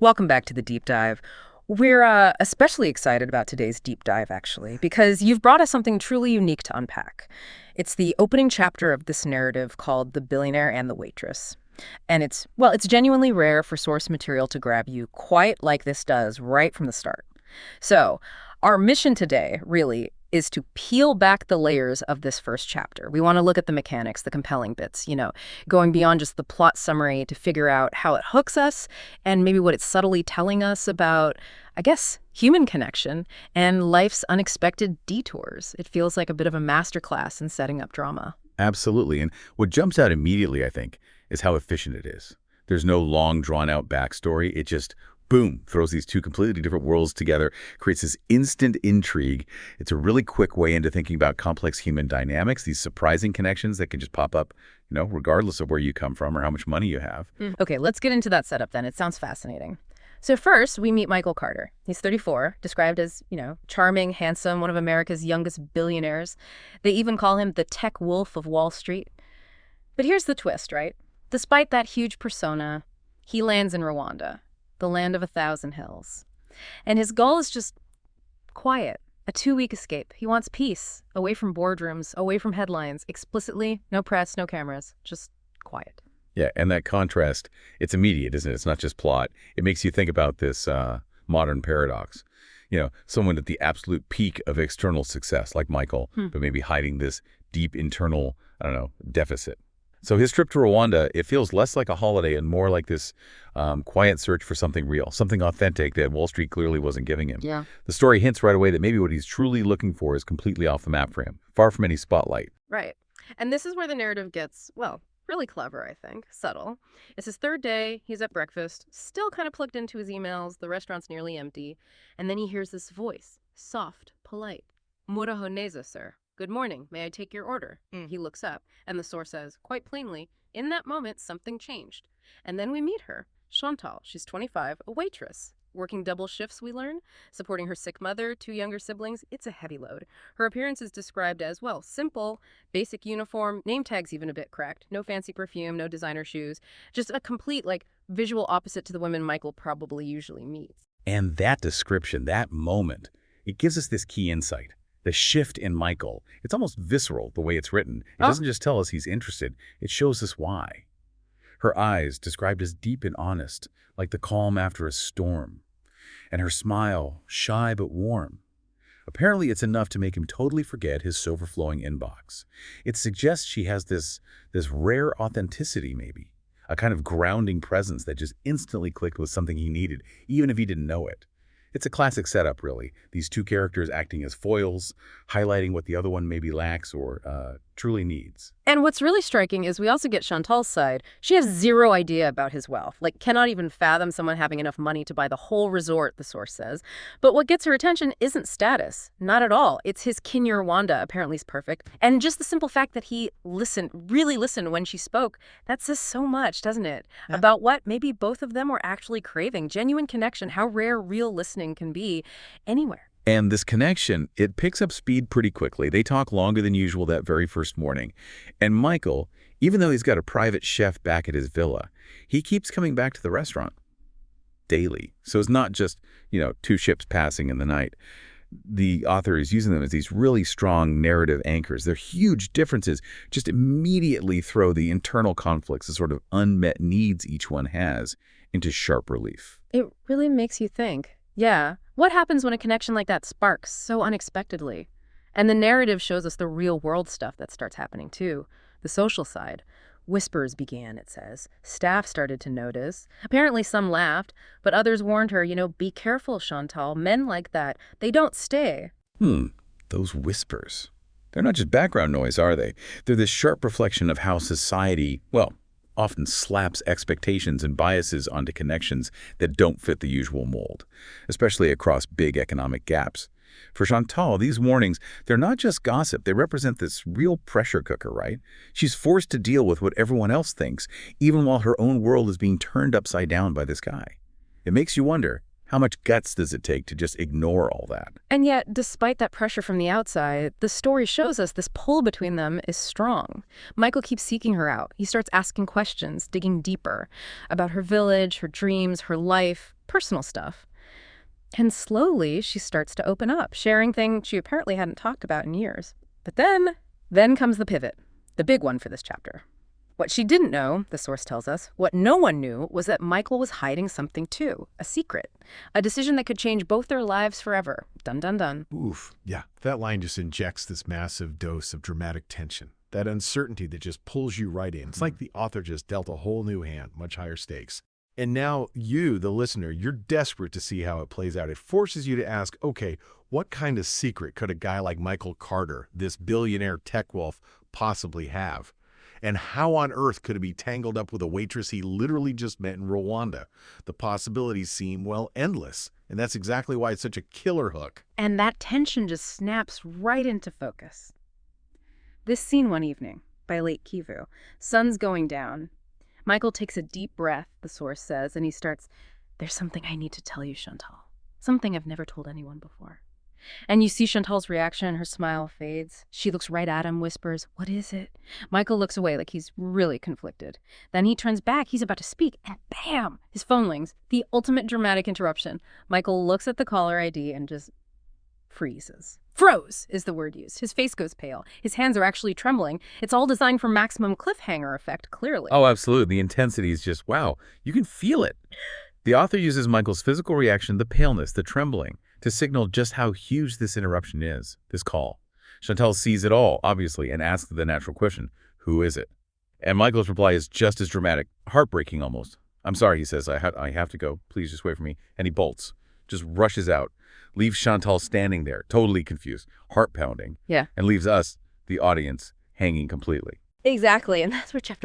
Welcome back to the deep dive. We're especially excited about today's deep dive, actually, because you've brought us something truly unique to unpack. It's the opening chapter of this narrative called The Billionaire and the Waitress. And it's genuinely rare for source material to grab you quite like this does right from the start. So, our mission today, really, is to peel back the layers of this first chapter. We want to look at the mechanics, the compelling bits, going beyond just the plot summary to figure out how it hooks us and maybe what it's subtly telling us about, I guess, human connection and life's unexpected detours. It feels like a bit of a masterclass in setting up drama. Absolutely. And what jumps out immediately, I think, is how efficient it is. There's no long, drawn-out backstory. It just, boom, throws these two completely different worlds together, creates this instant intrigue. It's a really quick way into thinking about complex human dynamics, these surprising connections that can just pop up, regardless of where you come from or how much money you have. Okay, let's get into that setup then. It sounds fascinating. So first, we meet Michael Carter. He's 34, described as, charming, handsome, one of America's youngest billionaires. They even call him the tech wolf of Wall Street. But here's the twist, right? Despite that huge persona, he lands in Rwanda, the land of 1,000 hills. And his goal is just quiet, a 2-week escape. He wants peace, away from boardrooms, away from headlines, explicitly, no press, no cameras, just quiet. Yeah, and that contrast, it's immediate, isn't it? It's not just plot. It makes you think about this modern paradox. Someone at the absolute peak of external success, like Michael, but maybe hiding this deep internal, deficit. So his trip to Rwanda, it feels less like a holiday and more like this quiet search for something real, something authentic that Wall Street clearly wasn't giving him. Yeah. The story hints right away that maybe what he's truly looking for is completely off the map for him, far from any spotlight. Right. And this is where the narrative gets, really clever, I think, subtle. It's his third day, he's at breakfast, still kind of plugged into his emails, the restaurant's nearly empty, and then he hears this voice, soft, polite. Muraho neza, sir. Good morning, may I take your order? He looks up, and the source says, quite plainly, in that moment, something changed. And then we meet her, Chantal. She's 25, a waitress. Working double shifts, we learn, supporting her sick mother, 2 younger siblings. It's a heavy load. Her appearance is described as, simple, basic uniform, name tag's even a bit cracked, no fancy perfume, no designer shoes, just a complete, visual opposite to the women Michael probably usually meets. And that description, that moment, it gives us this key insight. The shift in Michael, it's almost visceral the way it's written. It doesn't just tell us he's interested, it shows us why. Her eyes, described as deep and honest, like the calm after a storm. And her smile, shy but warm. Apparently it's enough to make him totally forget his overflowing inbox. It suggests she has this rare authenticity maybe, a kind of grounding presence that just instantly clicked with something he needed, even if he didn't know it. It's a classic setup, really. These two characters acting as foils, highlighting what the other one maybe lacks or truly needs. And what's really striking is we also get Chantal's side. She has zero idea about his wealth, cannot even fathom someone having enough money to buy the whole resort, the source says. But what gets her attention isn't status. Not at all. It's his Kenya Rwanda apparently is perfect. And just the simple fact that he really listened when she spoke, that says so much, doesn't it? Yeah. About what maybe both of them were actually craving. Genuine connection, how rare real listening can be anywhere. And this connection, it picks up speed pretty quickly. They talk longer than usual that very first morning. And Michael, even though he's got a private chef back at his villa, he keeps coming back to the restaurant daily. So it's not just, 2 ships passing in the night. The author is using them as these really strong narrative anchors. They're huge differences. Just immediately throw the internal conflicts, the sort of unmet needs each one has, into sharp relief. It really makes you think. Yeah. What happens when a connection like that sparks so unexpectedly? And the narrative shows us the real-world stuff that starts happening, too. The social side. Whispers began, it says. Staff started to notice. Apparently some laughed, but others warned her, be careful, Chantal. Men like that, they don't stay. Those whispers. They're not just background noise, are they? They're this sharp reflection of how society, often slaps expectations and biases onto connections that don't fit the usual mold, especially across big economic gaps. For Chantal, these warnings, they're not just gossip. They represent this real pressure cooker, right? She's forced to deal with what everyone else thinks, even while her own world is being turned upside down by this guy. It makes you wonder, how much guts does it take to just ignore all that? And yet, despite that pressure from the outside, the story shows us this pull between them is strong. Michael keeps seeking her out. He starts asking questions, digging deeper about her village, her dreams, her life. personal stuff. And slowly, she starts to open up, sharing things she apparently hadn't talked about in years. But then comes the pivot, the big one for this chapter. What she didn't know, the source tells us, what no one knew, was that Michael was hiding something too, a secret, a decision that could change both their lives forever. Dun, dun, dun. Oof. Yeah, that line just injects this massive dose of dramatic tension, that uncertainty that just pulls you right in. It's like the author just dealt a whole new hand, much higher stakes. And now you, the listener, you're desperate to see how it plays out. It forces you to ask, okay, what kind of secret could a guy like Michael Carter, this billionaire tech wolf, possibly have? And how on earth could it be tangled up with a waitress he literally just met in Rwanda? The possibilities seem, well, endless. And that's exactly why it's such a killer hook. And that tension just snaps right into focus. This scene one evening, by Lake Kivu, sun's going down. Michael takes a deep breath, the source says, and he starts, "There's something I need to tell you, Chantal. Something I've never told anyone before." And you see Chantal's reaction, her smile fades. She looks right at him, whispers, "What is it?" Michael looks away like he's really conflicted. Then he turns back, he's about to speak, and bam! His phone rings. The ultimate dramatic interruption. Michael looks at the caller ID and just freezes. Froze is the word used. His face goes pale. His hands are actually trembling. It's all designed for maximum cliffhanger effect, clearly. Oh, absolutely. The intensity is just, wow, you can feel it. The author uses Michael's physical reaction, the paleness, the trembling, to signal just how huge this interruption is, this call. Chantal sees it all, obviously, and asks the natural question, who is it? And Michael's reply is just as dramatic, heartbreaking almost. "I'm sorry," he says, I have to go. Please just wait for me. And he bolts, just rushes out, leaves Chantal standing there, totally confused, heart pounding, Yeah. and leaves us, the audience, hanging completely. Exactly, and that's where chapter